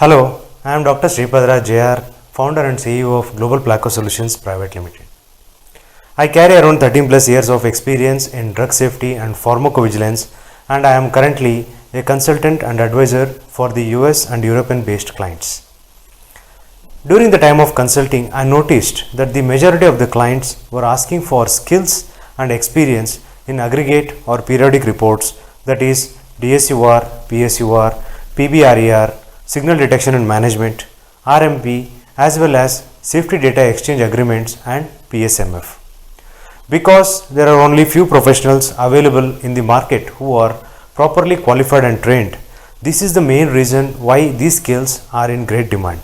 Hello, I am Dr. Sripadra JR, founder and CEO of Global Placo Solutions Private Limited. I carry around 13 plus years of experience in drug safety and pharmacovigilance, and I am currently a consultant and advisor for the US and European based clients. During the time of consulting, I noticed that the majority of the clients were asking for skills and experience in aggregate or periodic reports, that is DSUR, PSUR, PBRER, signal detection and management, RMP, as well as safety data exchange agreements and PSMF. Because there are only few professionals available in the market who are properly qualified and trained, this is the main reason why these skills are in great demand.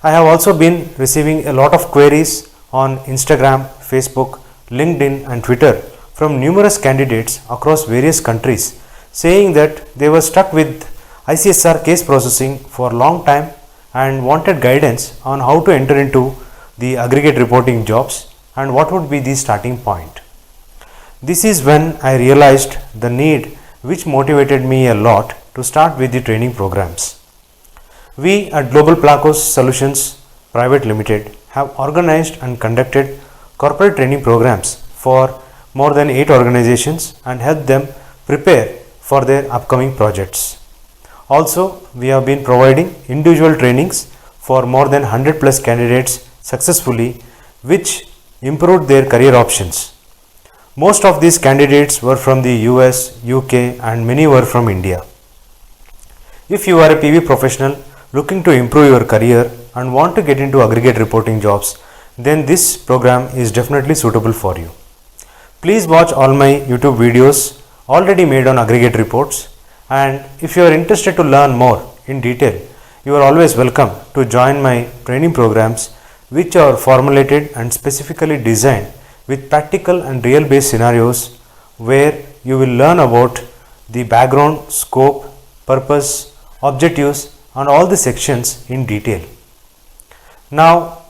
I have also been receiving a lot of queries on Instagram, Facebook, LinkedIn and Twitter from numerous candidates across various countries saying that they were stuck with ICSR case processing for a long time and wanted guidance on how to enter into the aggregate reporting jobs and what would be the starting point. This is when I realized the need, which motivated me a lot to start with the training programs. We at Global Placo Solutions Private Limited have organized and conducted corporate training programs for more than 8 organizations and helped them prepare for their upcoming projects. Also, we have been providing individual trainings for more than 100 plus candidates successfully, which improved their career options. Most of these candidates were from the US, UK and many were from India. If you are a PV professional looking to improve your career and want to get into aggregate reporting jobs, then this program is definitely suitable for you. Please watch all my YouTube videos already made on aggregate reports, and if you are interested to learn more in detail, you are always welcome to join my training programs, which are formulated and specifically designed with practical and real based scenarios where you will learn about the background, scope, purpose, objectives and all the sections in detail. Now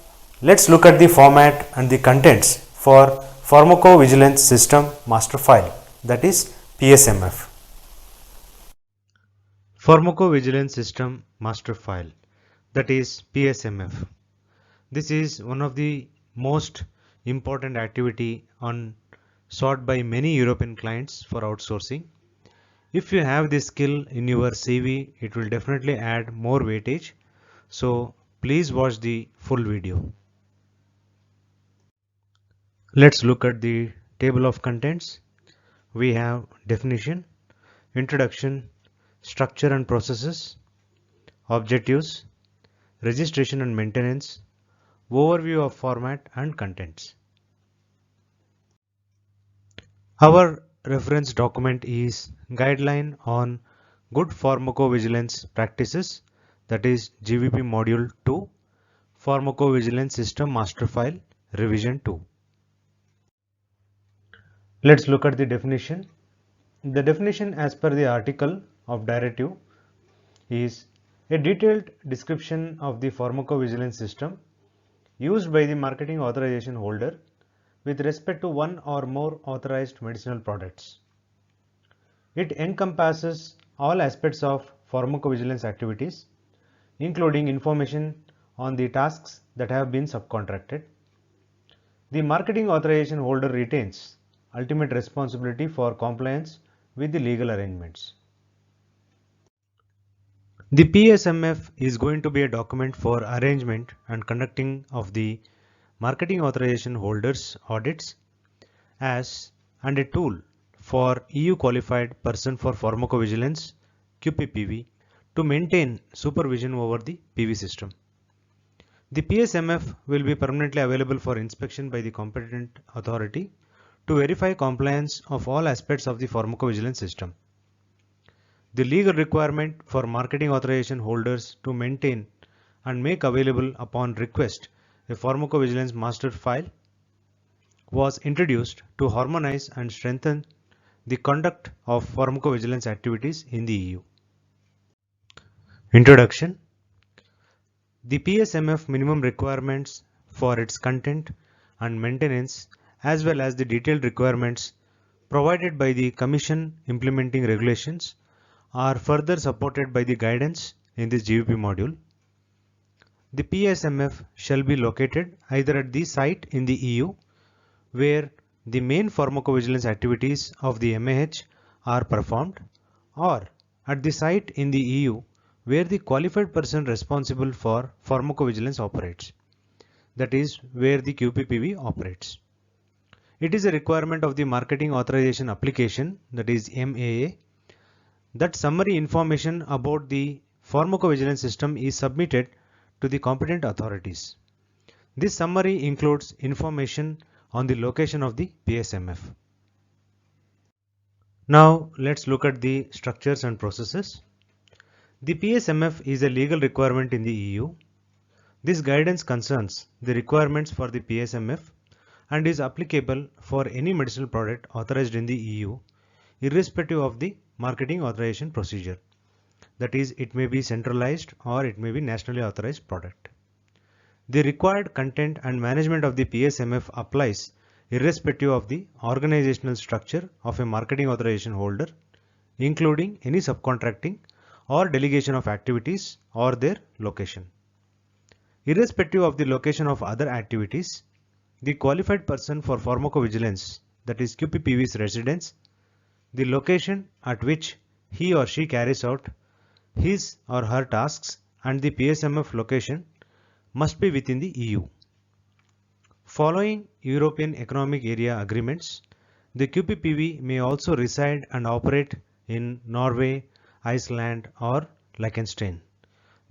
let's look at the format and the contents for Pharmacovigilance System Master File, that is PSMF. Pharmacovigilance System Master File, that is PSMF. This is one of the most important activity sought by many European clients for outsourcing. If you have this skill in your CV, it will definitely add more weightage. So please watch the full video. Let's look at the table of contents. We have definition, introduction, structure and processes, objectives, registration and maintenance, overview of format and contents. Our reference document is Guideline on Good Pharmacovigilance Practices, that is GVP Module II, Pharmacovigilance System Master File, Revision 2. Let's look at the definition. The definition as per the article of directive is a detailed description of the pharmacovigilance system used by the marketing authorization holder with respect to one or more authorized medicinal products. It encompasses all aspects of pharmacovigilance activities, including information on the tasks that have been subcontracted. The marketing authorization holder retains ultimate responsibility for compliance with the legal arrangements. The PSMF is going to be a document for arrangement and conducting of the marketing authorization holders audits and a tool for EU qualified person for pharmacovigilance QPPV to maintain supervision over the PV system. The PSMF will be permanently available for inspection by the competent authority to verify compliance of all aspects of the pharmacovigilance system. The legal requirement for marketing authorization holders to maintain and make available upon request a pharmacovigilance master file was introduced to harmonize and strengthen the conduct of pharmacovigilance activities in the EU. Introduction. The PSMF minimum requirements for its content and maintenance, as well as the detailed requirements provided by the Commission implementing regulations, are further supported by the guidance in this GVP module. The PSMF shall be located either at the site in the EU where the main pharmacovigilance activities of the MAH are performed, or at the site in the EU where the qualified person responsible for pharmacovigilance operates, that is where the QPPV operates. It is a requirement of the Marketing Authorization Application, that is MAA, that summary information about the pharmacovigilance system is submitted to the competent authorities. This summary includes information on the location of the PSMF. Now let's look at the structures and processes. The PSMF is a legal requirement in the EU. This guidance concerns the requirements for the PSMF and is applicable for any medicinal product authorized in the EU, irrespective of the marketing authorization procedure. That is, it may be centralized or it may be nationally authorized product. The required content and management of the PSMF applies irrespective of the organizational structure of a marketing authorization holder, including any subcontracting or delegation of activities or their location. Irrespective of the location of other activities, the qualified person for pharmacovigilance, that is QPPV's residence, the location at which he or she carries out his or her tasks, and the PSMF location must be within the EU. Following European Economic Area agreements, the QPPV may also reside and operate in Norway, Iceland, or Liechtenstein.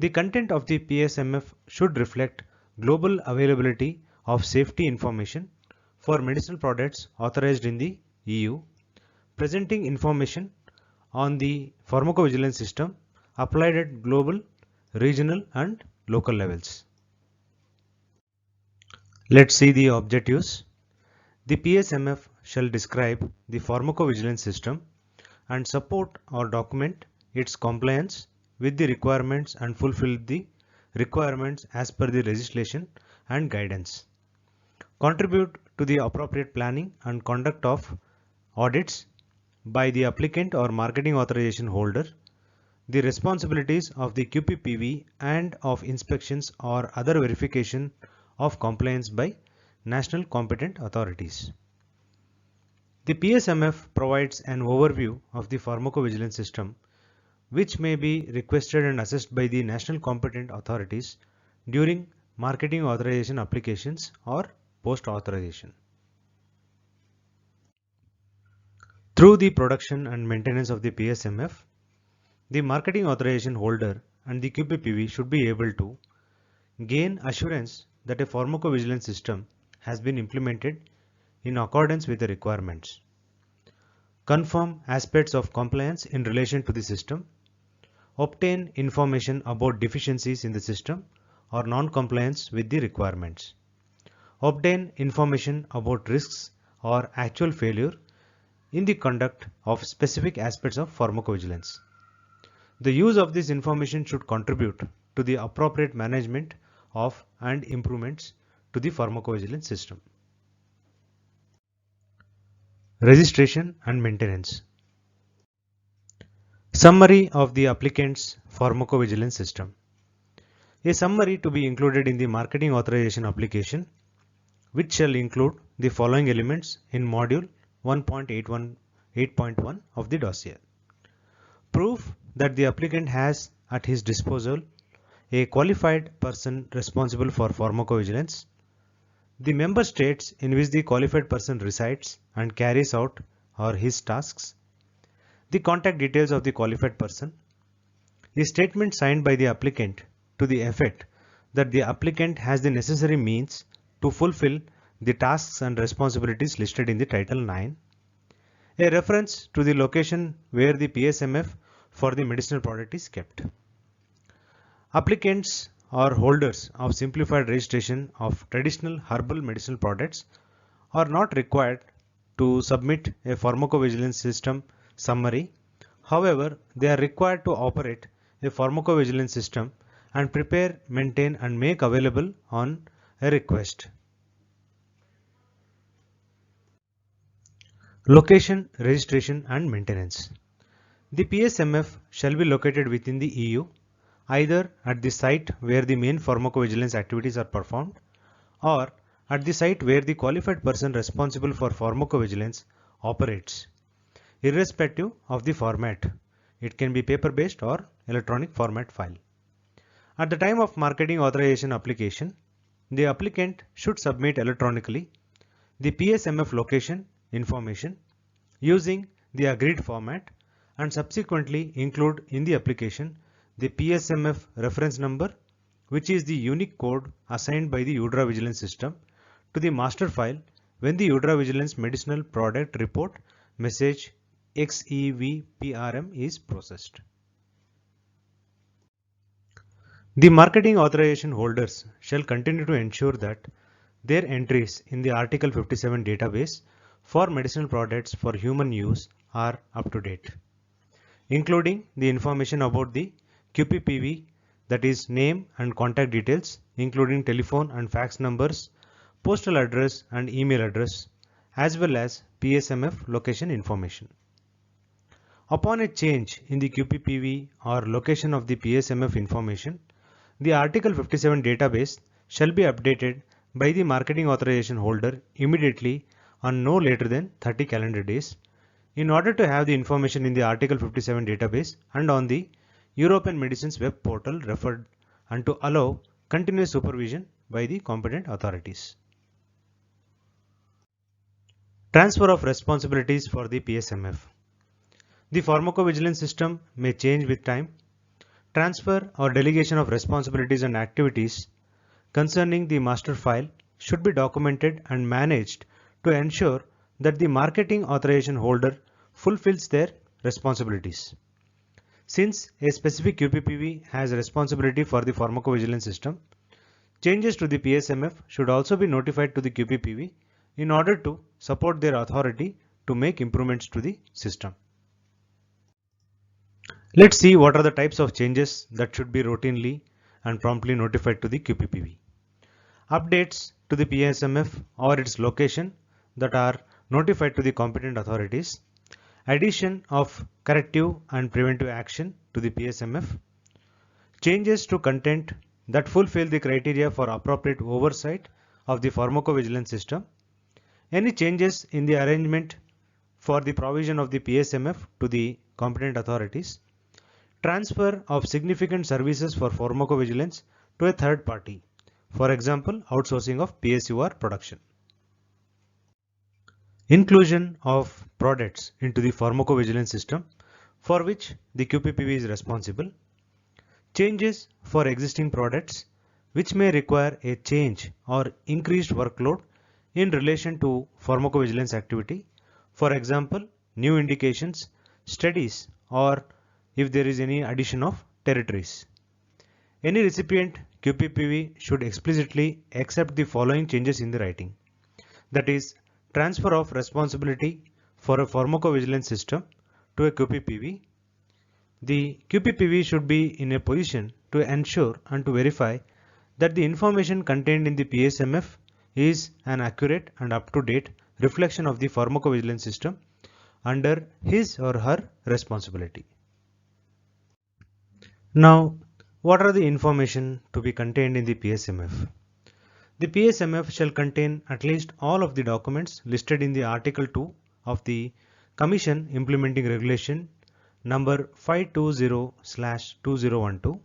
The content of the PSMF should reflect global availability of safety information for medicinal products authorized in the EU, presenting information on the pharmacovigilance system applied at global, regional, and local levels. Let's see the objectives. The PSMF shall describe the pharmacovigilance system and support or document its compliance with the requirements and fulfill the requirements as per the legislation and guidance. Contribute to the appropriate planning and conduct of audits by the applicant or marketing authorization holder, the responsibilities of the QPPV and of inspections or other verification of compliance by national competent authorities. The PSMF provides an overview of the pharmacovigilance system, which may be requested and assessed by the national competent authorities during marketing authorization applications or post-authorization. Through the production and maintenance of the PSMF, the marketing authorization holder and the QPPV should be able to gain assurance that a pharmacovigilance system has been implemented in accordance with the requirements, confirm aspects of compliance in relation to the system, obtain information about deficiencies in the system or non-compliance with the requirements, obtain information about risks or actual failure in the conduct of specific aspects of pharmacovigilance. The use of this information should contribute to the appropriate management of and improvements to the pharmacovigilance system. Registration and maintenance. Summary of the applicant's pharmacovigilance system. A summary to be included in the marketing authorization application, which shall include the following elements in module 1.8.1 of the dossier. Proof that the applicant has at his disposal a qualified person responsible for pharmacovigilance, the member states in which the qualified person resides and carries out or his tasks, the contact details of the qualified person, a statement signed by the applicant to the effect that the applicant has the necessary means to fulfill the tasks and responsibilities listed in the Title 9, a reference to the location where the PSMF for the medicinal product is kept. Applicants or holders of simplified registration of traditional herbal medicinal products are not required to submit a pharmacovigilance system summary. However, they are required to operate a pharmacovigilance system and prepare, maintain and make available on a request. Location, registration and maintenance. The PSMF shall be located within the EU either at the site where the main pharmacovigilance activities are performed or at the site where the qualified person responsible for pharmacovigilance operates, irrespective of the format. It can be paper-based or electronic format file. At the time of marketing authorization application, the applicant should submit electronically the PSMF location information using the agreed format and subsequently include in the application the PSMF reference number, which is the unique code assigned by the UDRA Vigilance System to the master file when the UDRA Vigilance Medicinal Product Report message XEVPRM is processed. The marketing authorization holders shall continue to ensure that their entries in the Article 57 database for medicinal products for human use are up to date, including the information about the QPPV, that is name and contact details, including telephone and fax numbers, postal address and email address, as well as PSMF location information. Upon a change in the QPPV or location of the PSMF information, the Article 57 database shall be updated by the marketing authorization holder immediately on no later than 30 calendar days in order to have the information in the Article 57 database and on the European Medicines web portal referred and to allow continuous supervision by the competent authorities. Transfer of responsibilities for the PSMF. The pharmacovigilance system may change with time. Transfer or delegation of responsibilities and activities concerning the master file should be documented and managed to ensure that the marketing authorization holder fulfills their responsibilities. Since a specific QPPV has responsibility for the pharmacovigilance system, changes to the PSMF should also be notified to the QPPV in order to support their authority to make improvements to the system. Let's see what are the types of changes that should be routinely and promptly notified to the QPPV. Updates to the PSMF or its location that are notified to the competent authorities. Addition of corrective and preventive action to the PSMF. Changes to content that fulfill the criteria for appropriate oversight of the pharmacovigilance system. Any changes in the arrangement for the provision of the PSMF to the competent authorities. Transfer of significant services for pharmacovigilance to a third party, for example, outsourcing of PSUR production. Inclusion of products into the pharmacovigilance system for which the QPPV is responsible. Changes for existing products which may require a change or increased workload in relation to pharmacovigilance activity, for example, new indications, studies, or if there is any addition of territories. Any recipient QPPV should explicitly accept the following changes in the writing. That is, transfer of responsibility for a pharmacovigilance system to a QPPV. The QPPV should be in a position to ensure and to verify that the information contained in the PSMF is an accurate and up-to-date reflection of the pharmacovigilance system under his or her responsibility. Now, what are the information to be contained in the PSMF? The PSMF shall contain at least all of the documents listed in the Article 2 of the Commission Implementing Regulation number 520/2012.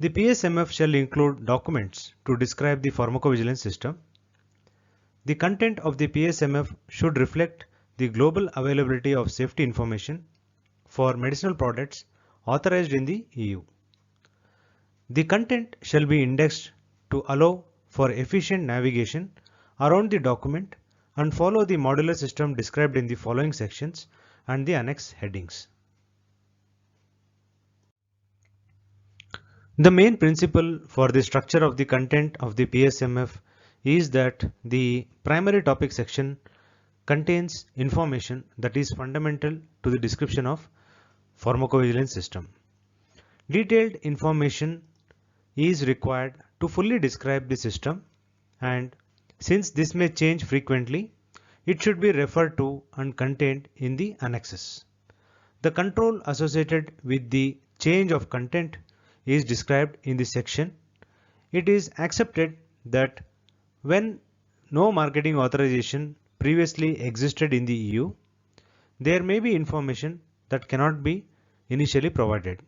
The PSMF shall include documents to describe the pharmacovigilance system. The content of the PSMF should reflect the global availability of safety information for medicinal products authorized in the EU. The content shall be indexed to allow for efficient navigation around the document and follow the modular system described in the following sections and the annex headings. The main principle for the structure of the content of the PSMF is that the primary topic section contains information that is fundamental to the description of pharmacovigilance system. Detailed information is required to fully describe the system, and since this may change frequently, it should be referred to and contained in the annexes. The control associated with the change of content is described in this section. It is accepted that when no marketing authorization previously existed in the EU, there may be information that cannot be initially provided.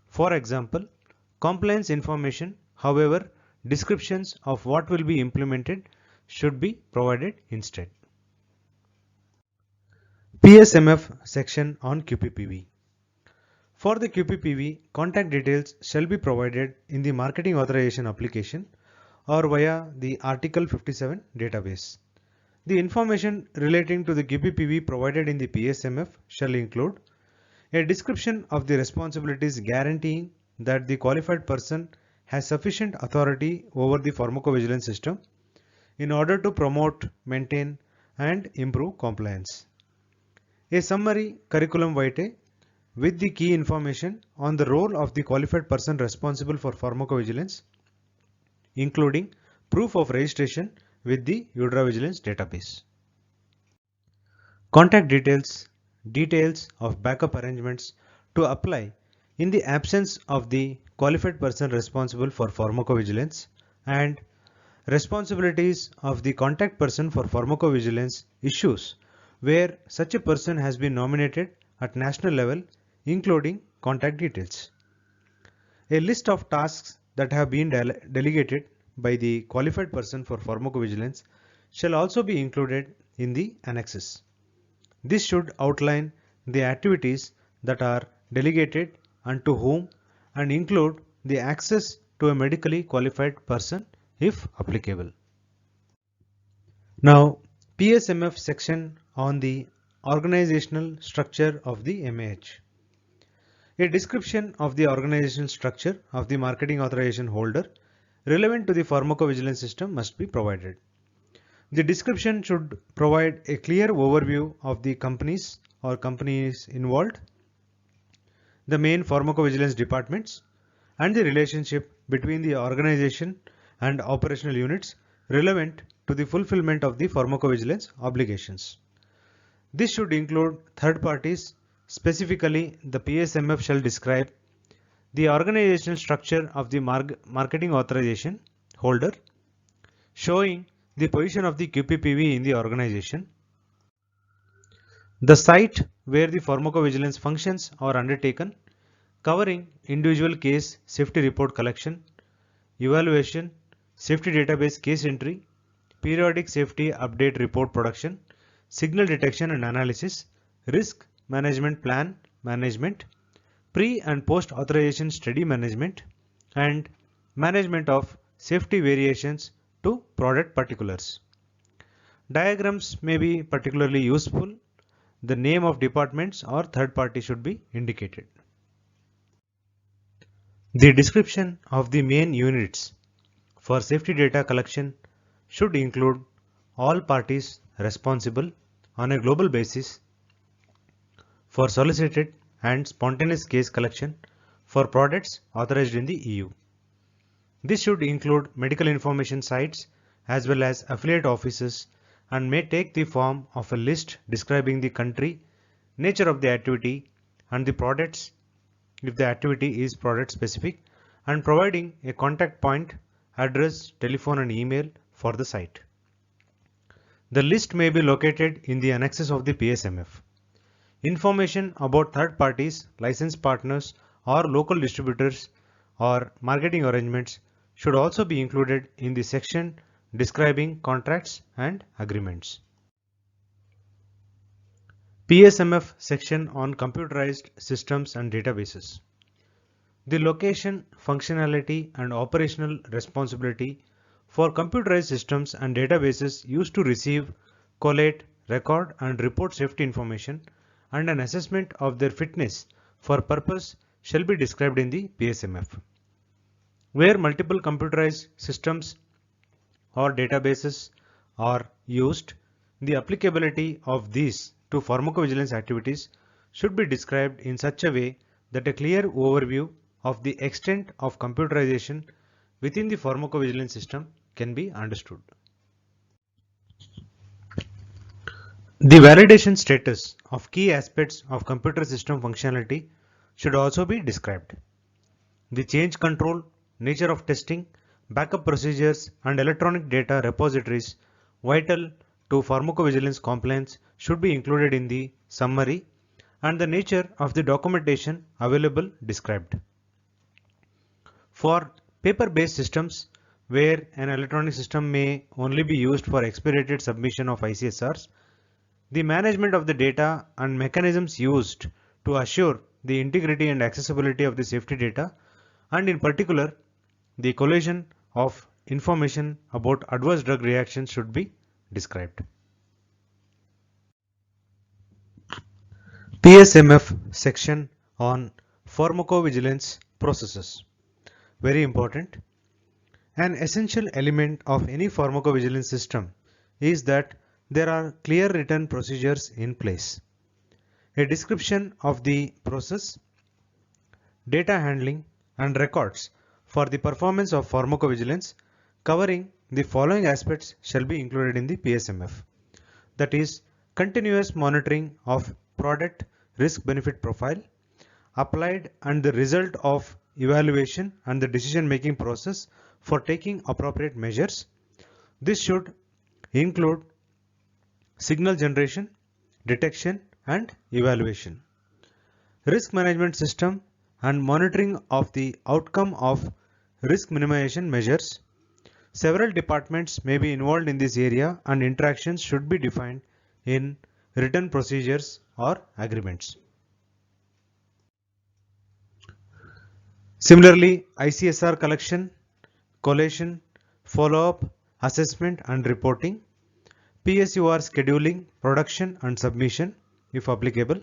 For example, compliance information, however, descriptions of what will be implemented should be provided instead. PSMF section on QPPV. For the QPPV, contact details shall be provided in the marketing authorization application or via the Article 57 database. The information relating to the QPPV provided in the PSMF shall include a description of the responsibilities guaranteeing that the qualified person has sufficient authority over the pharmacovigilance system in order to promote, maintain, and improve compliance. A summary curriculum vitae with the key information on the role of the qualified person responsible for pharmacovigilance, including proof of registration with the Vigilance database. Contact details, details of backup arrangements to apply in the absence of the qualified person responsible for pharmacovigilance, and responsibilities of the contact person for pharmacovigilance issues where such a person has been nominated at national level, including contact details. A list of tasks that have been delegated by the qualified person for pharmacovigilance shall also be included in the annexes. This should outline the activities that are delegated and to whom, and include the access to a medically qualified person if applicable. Now, PSMF section on the organizational structure of the MAH. A description of the organizational structure of the marketing authorization holder relevant to the pharmacovigilance system must be provided. The description should provide a clear overview of the companies or companies involved, the main pharmacovigilance departments, and the relationship between the organization and operational units relevant to the fulfillment of the pharmacovigilance obligations. This should include third parties. Specifically, the PSMF shall describe the organizational structure of the marketing authorization holder, showing the position of the QPPV in the organization, the site where the pharmacovigilance functions are undertaken, covering individual case safety report collection, evaluation, safety database case entry, periodic safety update report production, signal detection and analysis, risk management plan management, pre and post authorization study management, and management of safety variations to product particulars. Diagrams may be particularly useful. The name of departments or third party should be indicated. The description of the main units for safety data collection should include all parties responsible on a global basis for solicited and spontaneous case collection for products authorized in the EU. This should include medical information sites as well as affiliate offices and may take the form of a list describing the country, nature of the activity, and the products if the activity is product specific, and providing a contact point, address, telephone and email for the site. The list may be located in the annexes of the PSMF. Information about third parties, licensed partners or local distributors or marketing arrangements should also be included in the section describing contracts and agreements. PSMF section on computerized systems and databases. The location, functionality and operational responsibility for computerized systems and databases used to receive, collate, record and report safety information and an assessment of their fitness for purpose shall be described in the PSMF. Where multiple computerized systems or databases are used, the applicability of these to pharmacovigilance activities should be described in such a way that a clear overview of the extent of computerization within the pharmacovigilance system can be understood. The validation status of key aspects of computer system functionality should also be described. the change control, nature of testing, backup procedures and electronic data repositories vital to pharmacovigilance compliance should be included in the summary and the nature of the documentation available described. For paper-based systems where an electronic system may only be used for expedited submission of ICSRs, the management of the data and mechanisms used to assure the integrity and accessibility of the safety data, and in particular the collation of information about adverse drug reactions should be described. PSMF section on pharmacovigilance processes. Very important. An essential element of any pharmacovigilance system is that there are clear written procedures in place. A description of the process, data handling and records for the performance of pharmacovigilance covering the following aspects shall be included in the PSMF. That is, continuous monitoring of product risk-benefit profile, applied and the result of evaluation and the decision-making process for taking appropriate measures. This should include signal generation, detection and evaluation, risk management system and monitoring of the outcome of risk minimization measures. Several departments may be involved in this area and interactions should be defined in written procedures or agreements. Similarly, ICSR collection, collation, follow-up, assessment and reporting, PSUR scheduling, production and submission if applicable,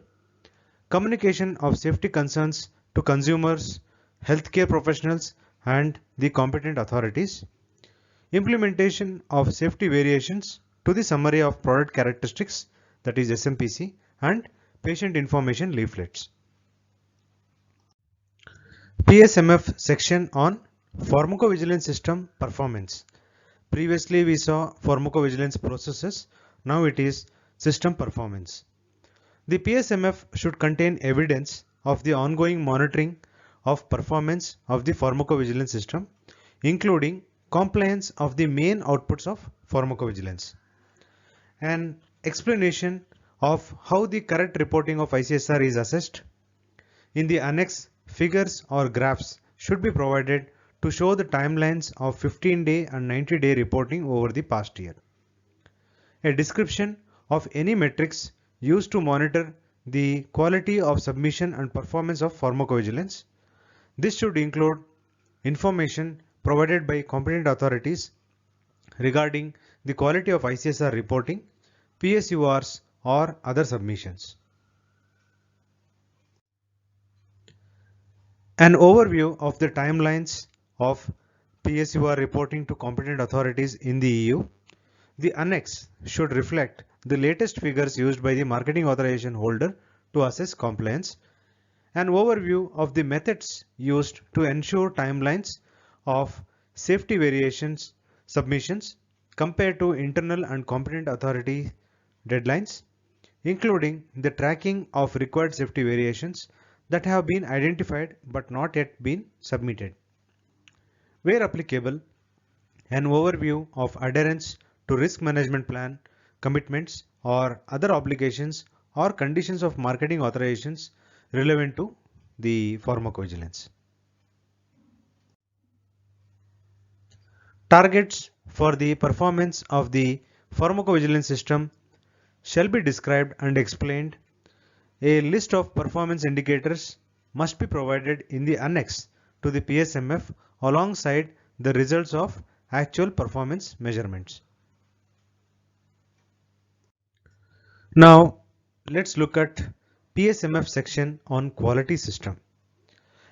communication of safety concerns to consumers, healthcare professionals and the competent authorities, implementation of safety variations to the summary of product characteristics, that is SMPC, and patient information leaflets. PSMF section on pharmacovigilance system performance. Previously we saw pharmacovigilance processes, now it is system performance. The PSMF should contain evidence of the ongoing monitoring of performance of the pharmacovigilance system, including compliance of the main outputs of pharmacovigilance. An explanation of how the correct reporting of ICSR is assessed. In the annex, figures or graphs should be provided to show the timelines of 15-day and 90-day reporting over the past year. A description of any metrics used to monitor the quality of submission and performance of pharmacovigilance. This should include information provided by competent authorities regarding the quality of ICSR reporting, PSURs or other submissions. An overview of the timelines of PSUR reporting to competent authorities in the EU. The annex should reflect the latest figures used by the Marketing Authorization Holder to assess compliance. An overview of the methods used to ensure timelines of safety variations submissions compared to internal and competent authority deadlines, including the tracking of required safety variations that have been identified but not yet been submitted. Where applicable, an overview of adherence to risk management plan, commitments or other obligations or conditions of marketing authorizations relevant to the pharmacovigilance. Targets for the performance of the pharmacovigilance system shall be described and explained. A list of performance indicators must be provided in the annex to the PSMF alongside the results of actual performance measurements. Now let's look at PSMF section on quality system.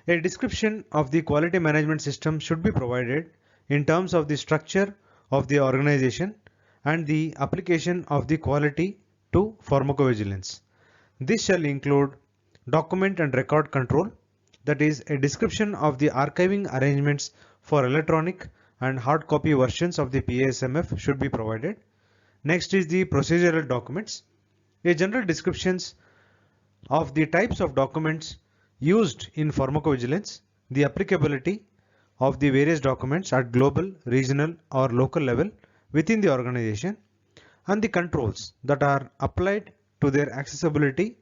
A description of the quality management system should be provided in terms of the structure of the organization and the application of the quality to pharmacovigilance. This shall include document and record control, that is a description of the archiving arrangements for electronic and hard copy versions of the PSMF should be provided. Next is the procedural documents. A general descriptions of the types of documents used in pharmacovigilance, the applicability of the various documents at global, regional or local level within the organization, and the controls that are applied to their accessibility,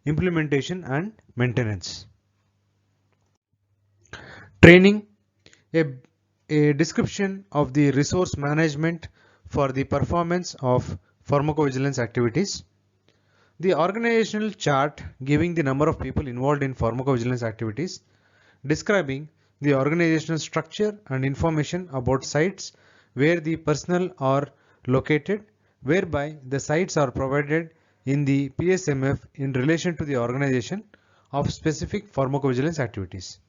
implementation and maintenance. Training, a, a description of the resource management for the performance of pharmacovigilance activities. The organizational chart giving the number of people involved in pharmacovigilance activities, describing the organizational structure and information about sites where the personnel are located, whereby the sites are provided in the PSMF in relation to the organization of specific pharmacovigilance activities.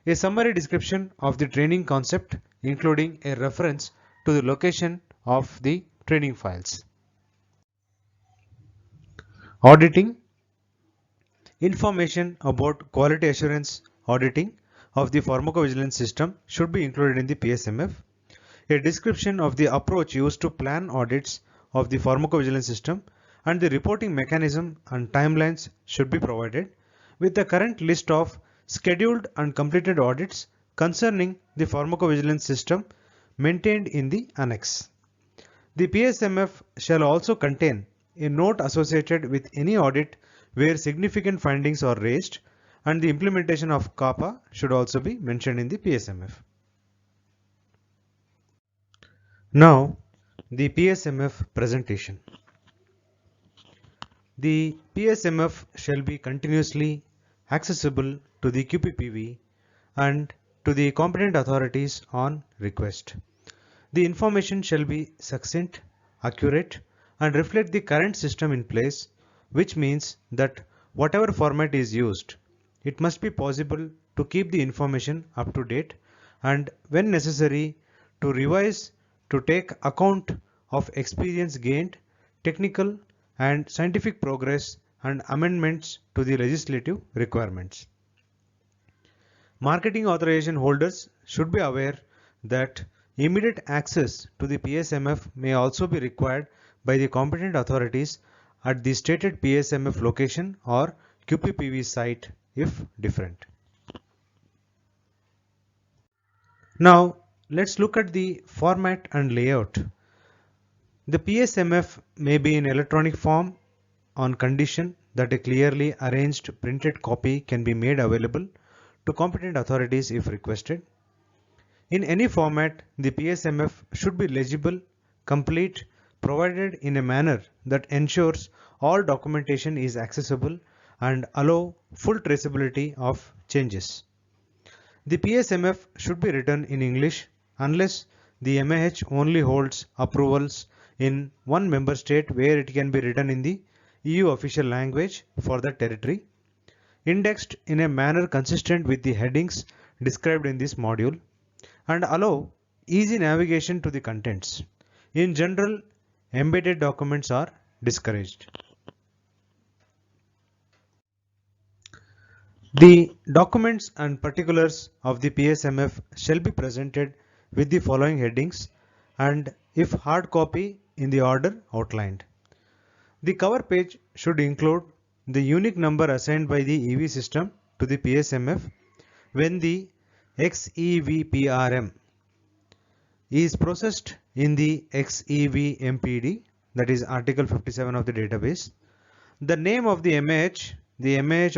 A summary description of the training concept, including a reference to the location of the training files. Auditing, information about quality assurance auditing of the pharmacovigilance system should be included in the PSMF. A description of the approach used to plan audits of the pharmacovigilance system and the reporting mechanism and timelines should be provided, with the current list of scheduled and completed audits concerning the pharmacovigilance system maintained in the annex. The PSMF shall also contain a note associated with any audit where significant findings are raised, and the implementation of CAPA should also be mentioned in the PSMF. Now, the PSMF presentation. The PSMF shall be continuously accessible to the QPPV and to the competent authorities on request. The information shall be succinct, accurate, and reflect the current system in place, which means that whatever format is used, it must be possible to keep the information up to date and, when necessary, to revise to take account of experience gained, technical and scientific progress and amendments to the legislative requirements. Marketing authorization holders should be aware that immediate access to the PSMF may also be required by the competent authorities at the stated PSMF location or QPPV site if different. Now let's look at the format and layout. The PSMF may be in electronic form on condition that a clearly arranged printed copy can be made available to competent authorities if requested. In any format, the PSMF should be legible, complete, provided in a manner that ensures all documentation is accessible and allow full traceability of changes. The PSMF should be written in English unless the MAH only holds approvals in one member state where it can be written in the EU official language for the territory, indexed in a manner consistent with the headings described in this module, and allow easy navigation to the contents. In general, embedded documents are discouraged. The documents and particulars of the PSMF shall be presented with the following headings and, if hard copy, in the order outlined. The cover page should include the unique number assigned by the EV system to the PSMF when the XEVPRM is processed in the XEVMPD, that is Article 57 of the database, the name of the MAH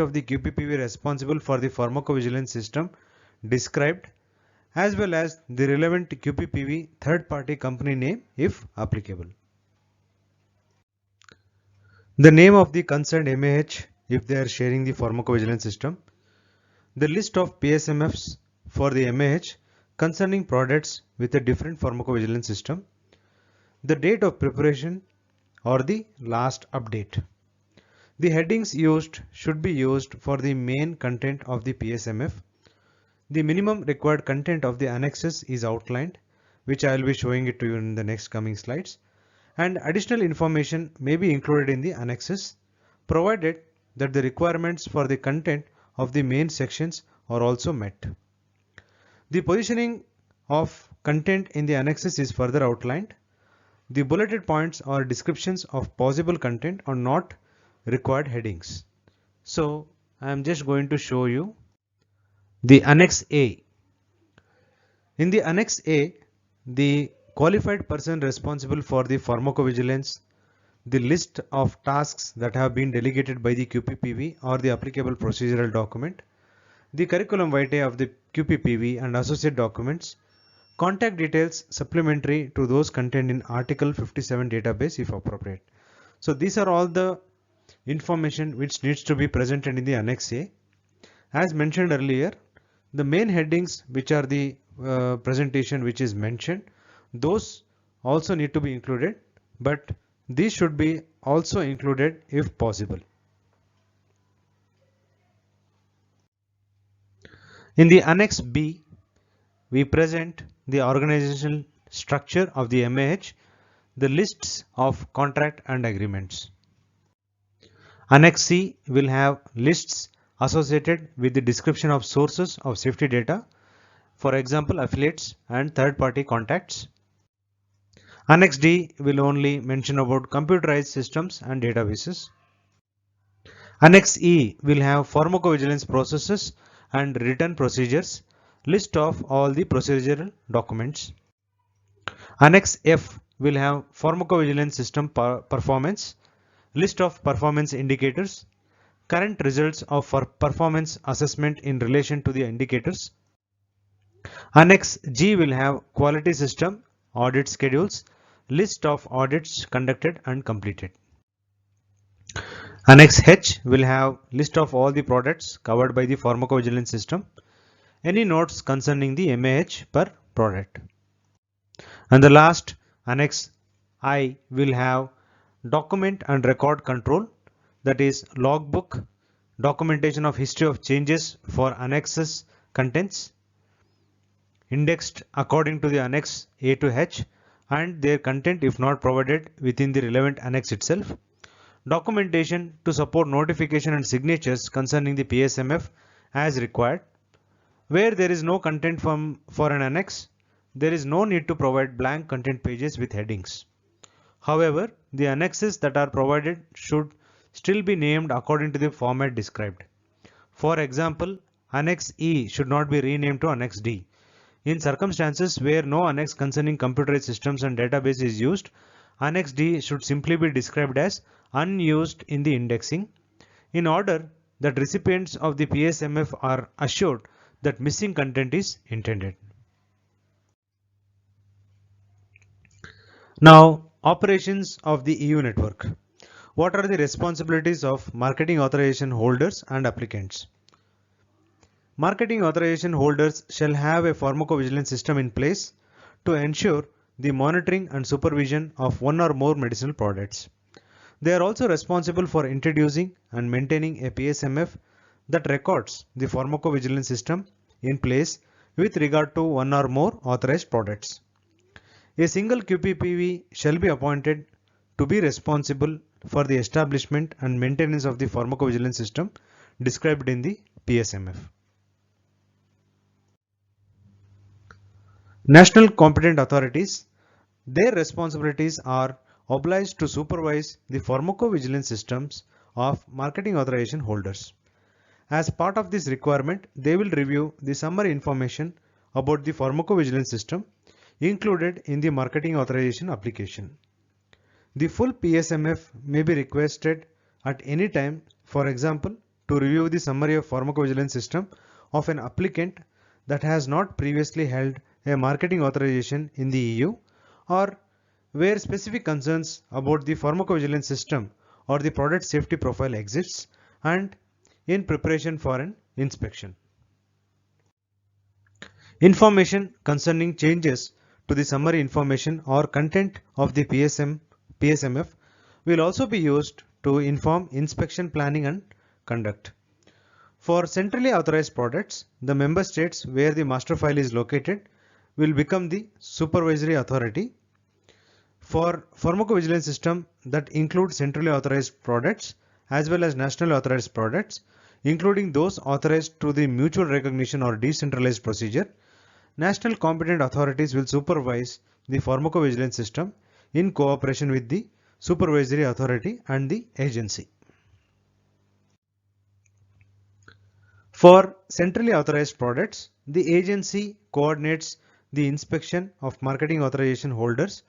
of the QPPV responsible for the pharmacovigilance system described, as well as the relevant QPPV third-party company name if applicable. The name of the concerned MAH if they are sharing the pharmacovigilance system. The list of PSMFs for the MAH concerning products with a different pharmacovigilance system. The date of preparation or the last update. The headings used should be used for the main content of the PSMF. The minimum required content of the annexes is outlined, which I will be showing it to you in the next coming slides, and additional information may be included in the annexes, provided that the requirements for the content of the main sections are also met. The positioning of content in the annexes is further outlined. The bulleted points or descriptions of possible content are not required headings. So I am just going to show you The Annex A. In the Annex A, the qualified person responsible for the pharmacovigilance, the list of tasks that have been delegated by the QPPV or the applicable procedural document, the curriculum vitae of the QPPV and associate documents, contact details supplementary to those contained in Article 57 database if appropriate. So these are all the information which needs to be presented in the Annex A. As mentioned earlier, the main headings which are the presentation which is mentioned, those also need to be included, but these should be also included if possible. In the Annex B, we present the organizational structure of the MAH, the lists of contract and agreements. Annex C will have lists associated with the description of sources of safety data, for example affiliates and third-party contacts. Annex D will only mention about computerized systems and databases. Annex E will have pharmacovigilance processes and written procedures, list of all the procedural documents. Annex F will have pharmacovigilance system performance, list of performance indicators, current results of performance assessment in relation to the indicators. Annex G will have quality system, audit schedules, list of audits conducted and completed. Annex H will have list of all the products covered by the pharmacovigilance system, any notes concerning the MAH per product. And the last, Annex I will have document and record control, that is logbook, documentation of history of changes for annexes contents, indexed according to the Annex A to H and their content if not provided within the relevant annex itself. Documentation to support notification and signatures concerning the PSMF as required. Where there is no content for an annex, there is no need to provide blank content pages with headings. However, the annexes that are provided should still be named according to the format described. For example, Annex E should not be renamed to Annex D. In circumstances where no annex concerning computerized systems and database is used, Annex D should simply be described as unused in the indexing, in order that recipients of the PSMF are assured that missing content is intended. Now, operations of the EU network. What are the responsibilities of marketing authorization holders and applicants? Marketing authorization holders shall have a pharmacovigilance system in place to ensure the monitoring and supervision of one or more medicinal products. They are also responsible for introducing and maintaining a PSMF that records the pharmacovigilance system in place with regard to one or more authorized products. A single QPPV shall be appointed to be responsible for the establishment and maintenance of the pharmacovigilance system described in the PSMF. National competent authorities, their responsibilities are obliged to supervise the pharmacovigilance systems of marketing authorization holders. As part of this requirement, they will review the summary information about the pharmacovigilance system included in the marketing authorization application. The full PSMF may be requested at any time, for example, to review the summary of pharmacovigilance system of an applicant that has not previously held a marketing authorization in the EU, or where specific concerns about the pharmacovigilance system or the product safety profile exists, and in preparation for an inspection. Information concerning changes to the summary information or content of the PSMF will also be used to inform inspection planning and conduct. For centrally authorized products, the member states where the master file is located will become the supervisory authority. For pharmacovigilance system that include centrally authorized products as well as nationally authorized products, including those authorized through the mutual recognition or decentralized procedure, national competent authorities will supervise the pharmacovigilance system in cooperation with the supervisory authority and the agency. For centrally authorized products, the agency coordinates the inspection of marketing authorization holders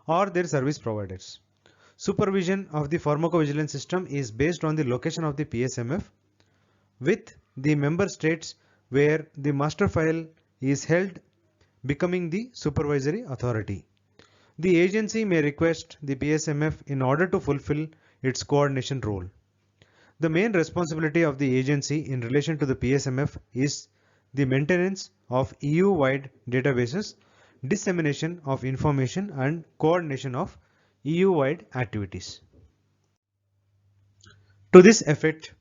or their service providers. Supervision of the pharmacovigilance system is based on the location of the PSMF with the member states where the master file is held becoming the supervisory authority. The agency may request the PSMF in order to fulfill its coordination role. The main responsibility of the agency in relation to the PSMF is the maintenance of EU-wide databases, dissemination of information and coordination of EU-wide activities. To this effect,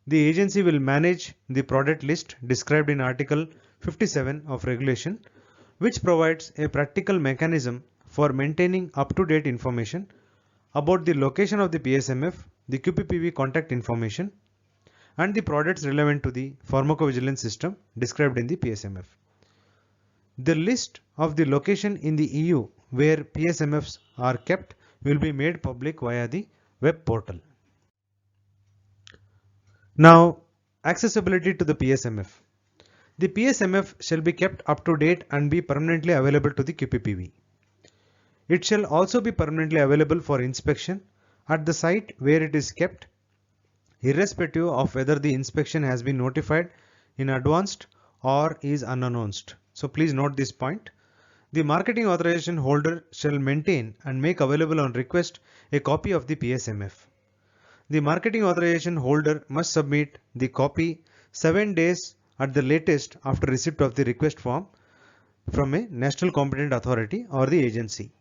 the agency will manage the product list described in Article 57 of Regulation, which provides a practical mechanism for maintaining up-to-date information about the location of the PSMF, the QPPV contact information, and the products relevant to the pharmacovigilance system described in the PSMF. The list of the location in the EU where PSMFs are kept will be made public via the web portal. Now, accessibility to the PSMF. The PSMF shall be kept up to date and be permanently available to the QPPV. It shall also be permanently available for inspection at the site where it is kept, irrespective of whether the inspection has been notified in advance or is unannounced. So please note this point. The marketing authorization holder shall maintain and make available on request a copy of the PSMF. The marketing authorization holder must submit the copy 7 days at the latest after receipt of the request form from a national competent authority or the agency.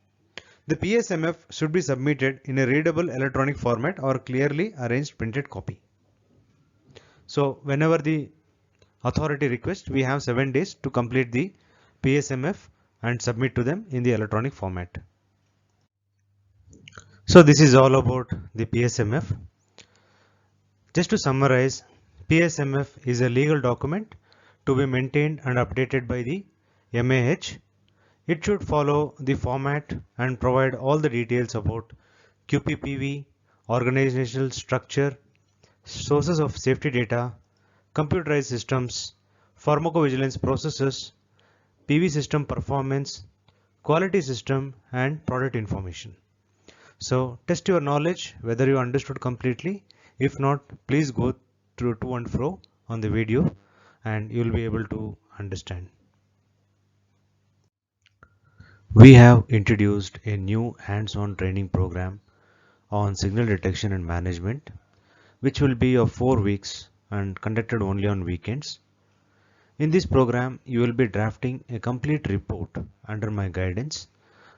The PSMF should be submitted in a readable electronic format or clearly arranged printed copy. So whenever the authority requests, we have 7 days to complete the PSMF and submit to them in the electronic format. So this is all about the PSMF. Just to summarize, PSMF is a legal document to be maintained and updated by the MAH. It should follow the format and provide all the details about QPPV, organizational structure, sources of safety data, computerized systems, pharmacovigilance processes, PV system performance, quality system, and product information. So test your knowledge whether you understood completely. If not, please go through to and fro on the video and you will be able to understand. We have introduced a new hands-on training program on signal detection and management, which will be of 4 weeks and conducted only on weekends. In this program, you will be drafting a complete report under my guidance,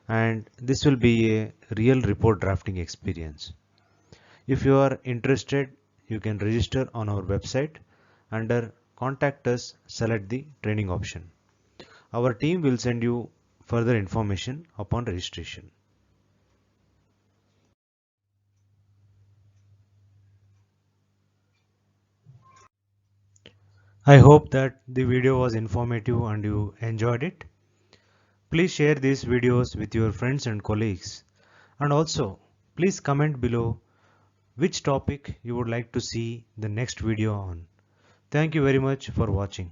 and this will be a real report drafting experience. If you are interested, you can register on our website. Under Contact Us, select the training option. Our team will send you further information upon registration. I hope that the video was informative and you enjoyed it. Please share these videos with your friends and colleagues, and also please comment below which topic you would like to see the next video on. Thank you very much for watching.